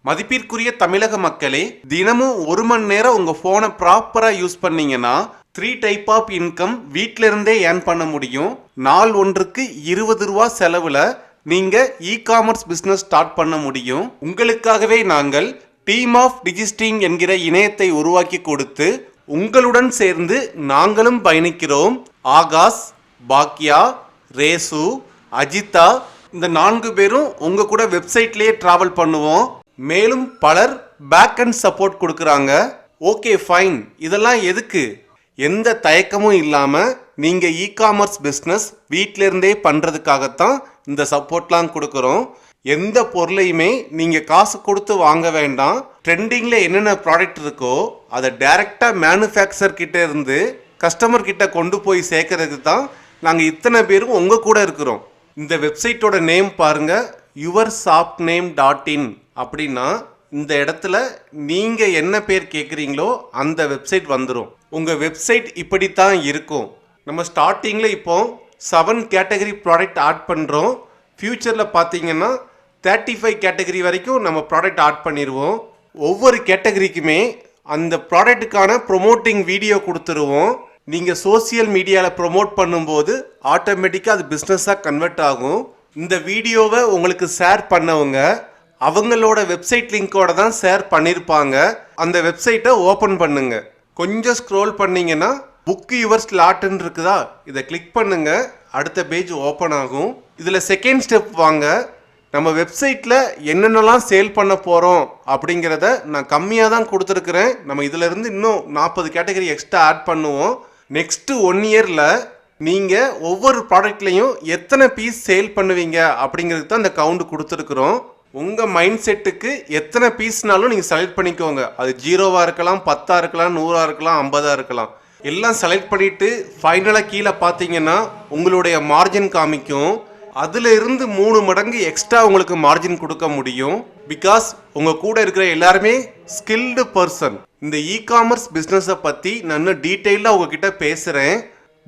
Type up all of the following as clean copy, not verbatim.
மதிப்பிற்குரிய தமிழக மக்களே, தினமும் 1 மணி நேரம் உங்க போனை ப்ராப்பரா யூஸ் பண்ணீங்கன்னா 3 டைப் ஆஃப் இன்கம் வீட்ல இருந்தே ஏர்ன் பண்ண முடியும். நாள் ஒன்றுக்கு 20 ரூபா செலவுல நீங்க இ-காமர்ஸ் பிசினஸ் ஸ்டார்ட் பண்ண முடியும். உங்களுக்காகவே நாங்கள் டீம் ஆஃப் டிஜிஸ்டிங் என்கிற இணையத்தை உருவாக்கி கொடுத்து உங்களுடன் சேர்ந்து நாங்களும் பயணிக்கிறோம். ஆகாஷ், பாக்யா, ரேசு, அஜிதா இந்த 4 பேரும் உங்க கூட வெப்சைட்லயே டிராவல் பண்ணுவோம். மேலும் பலர் பேக் அண்ட் சப்போர்ட் கொடுக்குறாங்க. ஓகே ஃபைன், இதெல்லாம் எதுக்கு? எந்த தயக்கமும் இல்லாம நீங்க இ-காமர்ஸ் பிஸ்னஸ் வீட்டில இருந்தே பண்றதுக்காகத்தான் இந்த சப்போர்ட்லாம் கொடுக்குறோம். எந்த பொருளையுமே நீங்க காசு கொடுத்து வாங்க வேண்டாம். ட்ரெண்டிங்ல என்னென்ன ப்ராடக்ட் இருக்கோ அதை டைரக்டா மேனுஃபேக்சர் கிட்ட இருந்து கஸ்டமர் கிட்ட கொண்டு போய் சேர்க்கறதுக்கு தான் நாங்க இத்தனை பேரும் உங்க கூட இருக்கிறோம். இந்த வெப்சைட்டோட நேம் பாருங்க, yourshopname.in. அப்படின்னா இந்த இடத்துல நீங்க என்ன பேர் கேட்குறீங்களோ அந்த வெப்சைட் வந்துடும். உங்க வெப்சைட் இப்படித்தான் இருக்கும். நம்ம ஸ்டார்டிங்ல இப்போ 7 கேட்டகரி ப்ராடக்ட் ஆட் பண்றோம். ஃபியூச்சர்ல பார்த்தீங்கன்னா 35 கேட்டகரி வரைக்கும் நம்ம ப்ராடக்ட் ஆட் பண்ணிடுவோம். ஒவ்வொரு கேட்டகரிக்குமே அந்த ப்ராடக்ட்டுக்கான ப்ரொமோட்டிங் வீடியோ கொடுத்துருவோம். நீங்கள் சோசியல் மீடியாவில் ப்ரொமோட் பண்ணும்போது ஆட்டோமேட்டிக்காக அது பிஸ்னஸாக கன்வெர்ட் ஆகும். இந்த வீடியோவை உங்களுக்கு ஷேர் பண்ணவங்க அவங்களோட வெப்சைட் லிங்கோட தான் ஷேர் பண்ணியிருப்பாங்க. அந்த வெப்சைட்டை ஓப்பன் பண்ணுங்க. கொஞ்சம் ஸ்க்ரோல் பண்ணீங்கன்னா புக் யுவர் ஸ்லாட்னு இருக்குதா, இதை கிளிக் பண்ணுங்க. அடுத்த பேஜ் ஓப்பன் ஆகும். இதில் செகண்ட் ஸ்டெப் வாங்க. நம்ம வெப்சைட்டில் என்னென்னலாம் சேல் பண்ண போகிறோம் அப்படிங்கிறத நான் கம்மியாக தான் கொடுத்துருக்குறேன். நம்ம இதிலிருந்து இன்னும் 40 கேட்டகரி எக்ஸ்ட்ரா ஆட் பண்ணுவோம். நெக்ஸ்ட்டு 1 இயரில் நீங்கள் ஒவ்வொரு ப்ராடக்ட்லேயும் எத்தனை பீஸ் சேல் பண்ணுவீங்க அப்படிங்கிறதுக்கு தான் இந்த கவுண்ட் கொடுத்துருக்குறோம். உங்கள் மைண்ட் செட்டுக்கு எத்தனை பீஸ்னாலும் நீங்கள் செலக்ட் பண்ணிக்கோங்க. அது 0வா இருக்கலாம், 10ஆ இருக்கலாம், 100ஆ இருக்கலாம், 50ஆ இருக்கலாம். எல்லாம் செலக்ட் பண்ணிவிட்டு ஃபைனலாக கீழே பார்த்தீங்கன்னா உங்களுடைய மார்ஜின் காமிக்கும். அதில் இருந்து 3 மடங்கு எக்ஸ்ட்ரா உங்களுக்கு மார்ஜின் கொடுக்க முடியும். பிகாஸ் உங்கள் கூட இருக்கிற எல்லாருமே ஸ்கில்டு பர்சன். இந்த இ-காமர்ஸ் பிஸ்னஸை பற்றி நான் இன்னும் டீட்டெயிலாக உங்ககிட்ட பேசுகிறேன்.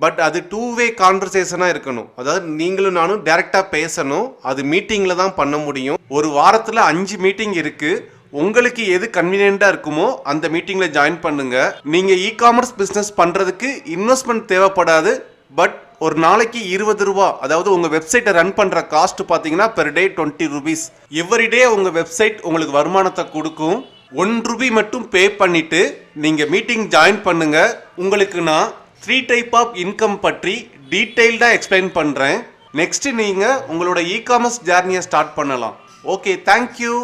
பட் அது 2-வே கான்வர்சேஷனாக இருக்கணும். அதாவது நீங்களும் நானும் டைரெக்டாக பேசணும். அது மீட்டிங்கில் தான் பண்ண முடியும். ஒரு வாரத்தில் 5 மீட்டிங் இருக்குது. உங்களுக்கு எது கன்வீனியண்ட்டாக இருக்குமோ அந்த மீட்டிங்கில் ஜாயின் பண்ணுங்க. நீங்கள் இ-காமர்ஸ் பிஸ்னஸ் பண்ணுறதுக்கு இன்வெஸ்ட்மெண்ட் தேவைப்படாது. பட் ஒரு நாளைக்கு 20 ரூபா, அதாவது உங்கள் வெப்சைட்டை ரன் பண்ணுற காஸ்ட் பார்த்தீங்கன்னா பெர் டே 20 rupees. எவ்ரிடே உங்கள் வெப்சைட் உங்களுக்கு வருமானத்தை கொடுக்கும். 1 ரூபி மட்டும் பே பண்ணிவிட்டு நீங்கள் மீட்டிங் ஜாயின் பண்ணுங்க. உங்களுக்கு நான் 3 டைப் ஆஃப் இன்கம் பற்றி டீட்டெயில்டாக எக்ஸ்பிளைன் பண்ணுறேன். நெக்ஸ்ட் நீங்கள் உங்களோட இ-காமர்ஸ் ஜர்னியை ஸ்டார்ட் பண்ணலாம். Okay, thank you.